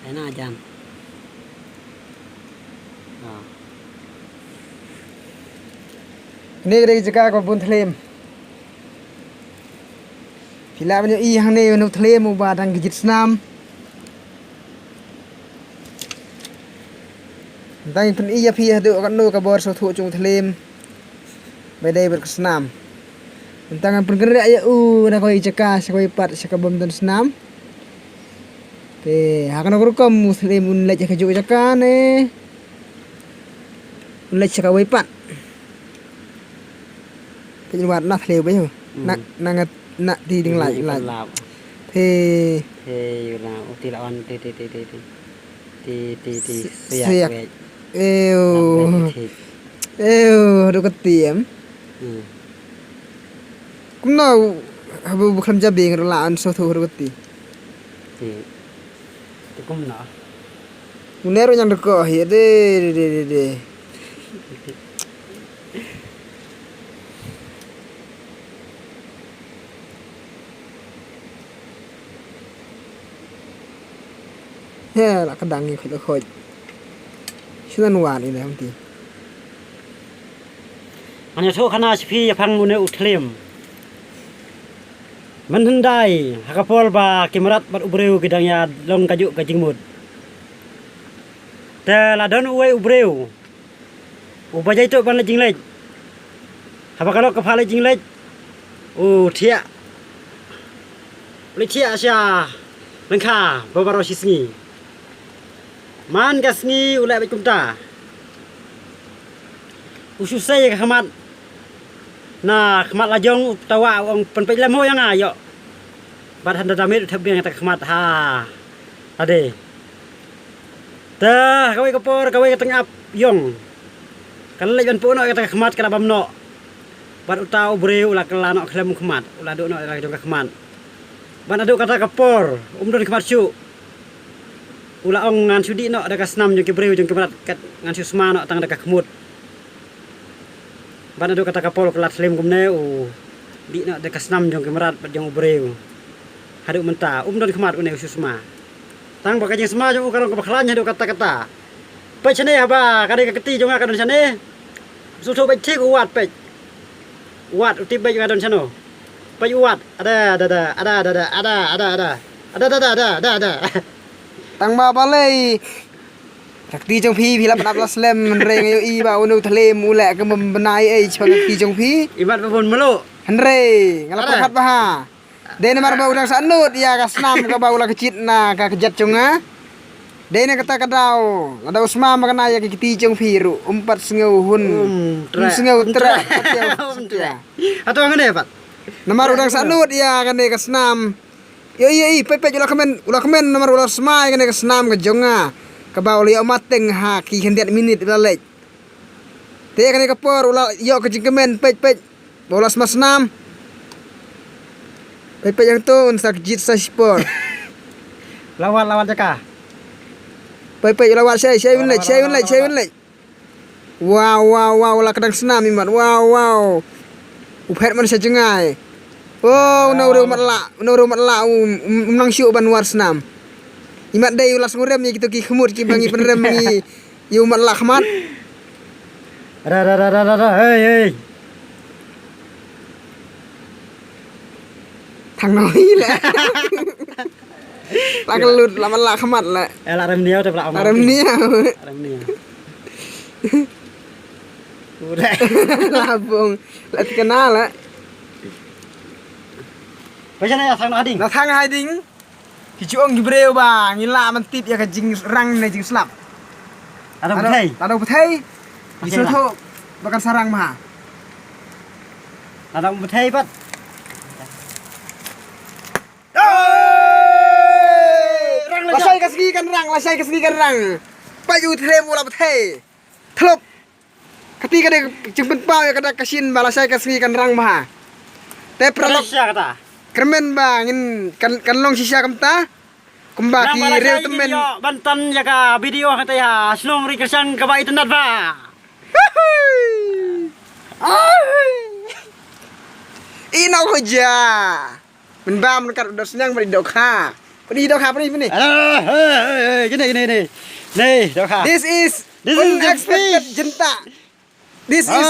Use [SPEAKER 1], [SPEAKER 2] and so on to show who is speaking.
[SPEAKER 1] Enak jam.
[SPEAKER 2] Ini dari jaga kebun telim. Bila banyak yang ni menurut telim ubah dan gigit senam. Tentang pun iya pihak tu akan nu kabar suatu cung telim. Bedai berkesenam. Tentang pun gerak ya nak kau jaga sekau ipat sekabum dan senam. Akan aku rekam muslim unlai jaga juga jaga ni. Unlai sekau ipat. Cái hoạt nát liều bây giờ nặng đi đừng lại thì
[SPEAKER 1] là ti là on ti
[SPEAKER 2] sẹt đâu có tiệm cũng nào bu kham jabi ngor la an so thu đâu có ti
[SPEAKER 1] thì cũng nọ
[SPEAKER 2] munero yang được có hiện de ya lah kadang ni khoi sunan wan ini nanti
[SPEAKER 1] anh số khana phi phang mune utlem man hendai hakapol ba kimarat bat ubreu gidangnya long kaju kajingmut te la don uwe ubreu ubajai tu ban jinglej haba kalau kepala jinglej thia le thia sia lengkha babaro sisngi man gasngi ulai bekumta ususai khamat na khamat lajong tawa ong penpej lemo yang ayo bat handa damit thabeng ta khamat ha ade ta kawai kapor kawai tengap yong kan lej ban puno ta khamat kala bamno bat utau bre ula kala no klem khamat ula do no ra jong khamat ban adu kata kapor don khamat su ula ong ngan sudi no dekat senam jong kibreu jong kibrat kat ngan susma no tang dekat kemut ban adu kata kapol kelat slim kumne di no dekat senam jong kibrat jong breu hadu menta don kemat une susma tang bakal jeng sma jong karong kebakhlanya do kata-kata pe chane haba kade keti jong akadon chane susu pe tik uat pe uat uti pe jong adon chano pe uat ada
[SPEAKER 2] tăng ba balai sakti trong phi lap nap laslam re ngayo i ba unu thale mule ke membenai ai sakti trong phi
[SPEAKER 1] ibat babon melo
[SPEAKER 2] andre ngalap khat ba ha dene mar ba udang sanut ya ka snam ka ba ula kecit na ka kejat conga dene kata kadau ada usma makana ya kiti trong phi ru umpat sengau hun sengau tra
[SPEAKER 1] atau ngene pak
[SPEAKER 2] namar udang sanut ya kan ka snam yo pepe ulah komen nomor ulah semai kan ke senam ke jonga ke bau liau mateng ha ki hendiat minit lalek te kan ke por ulah yo ke jingkemen pej bola senam pepe yang tu unsak jit sa sport
[SPEAKER 1] lawan jaka
[SPEAKER 2] pepe lawan saya unlek wow ulah kadang senam imat wow upet man sa jengai udah umat la nang syuk ban war senam. Imat dai ulas ngurem ya gitu ki khumut ki bangi penrem bangi yu umat la khmat.
[SPEAKER 1] Ada hey.
[SPEAKER 2] Thằng nói lẹ. La kelut la man la khmat la.
[SPEAKER 1] La rem niau te pla ong.
[SPEAKER 2] Rem niau.
[SPEAKER 1] Udah.
[SPEAKER 2] Labung. La kenal la.
[SPEAKER 1] Macam mana sang ading?
[SPEAKER 2] Nah thang ading. Kicuong gibreu ba ngila man tip ya ka jing rang na jing slap. Ada betai. Bisu tu bakal sarang mah.
[SPEAKER 1] Ada betai pat.
[SPEAKER 2] Lasai kasih kan rang. Paju trem ulah betai. Thlop. Ketika dia jemput pau ya kada kasin balasai kasih kan rang mah. Te pralok
[SPEAKER 1] kata.
[SPEAKER 2] Kermen bangin kan long sisa kamta kembaki real temen
[SPEAKER 1] Banten ya ka video kata ya slong rikesan ka ba internet ba
[SPEAKER 2] ino ko ja men bam kan udah senyang bari dok ha Đi đâu khá đi bên này.
[SPEAKER 1] Cái này này đâu khá
[SPEAKER 2] This is
[SPEAKER 1] This is the
[SPEAKER 2] unexpected jenta. This is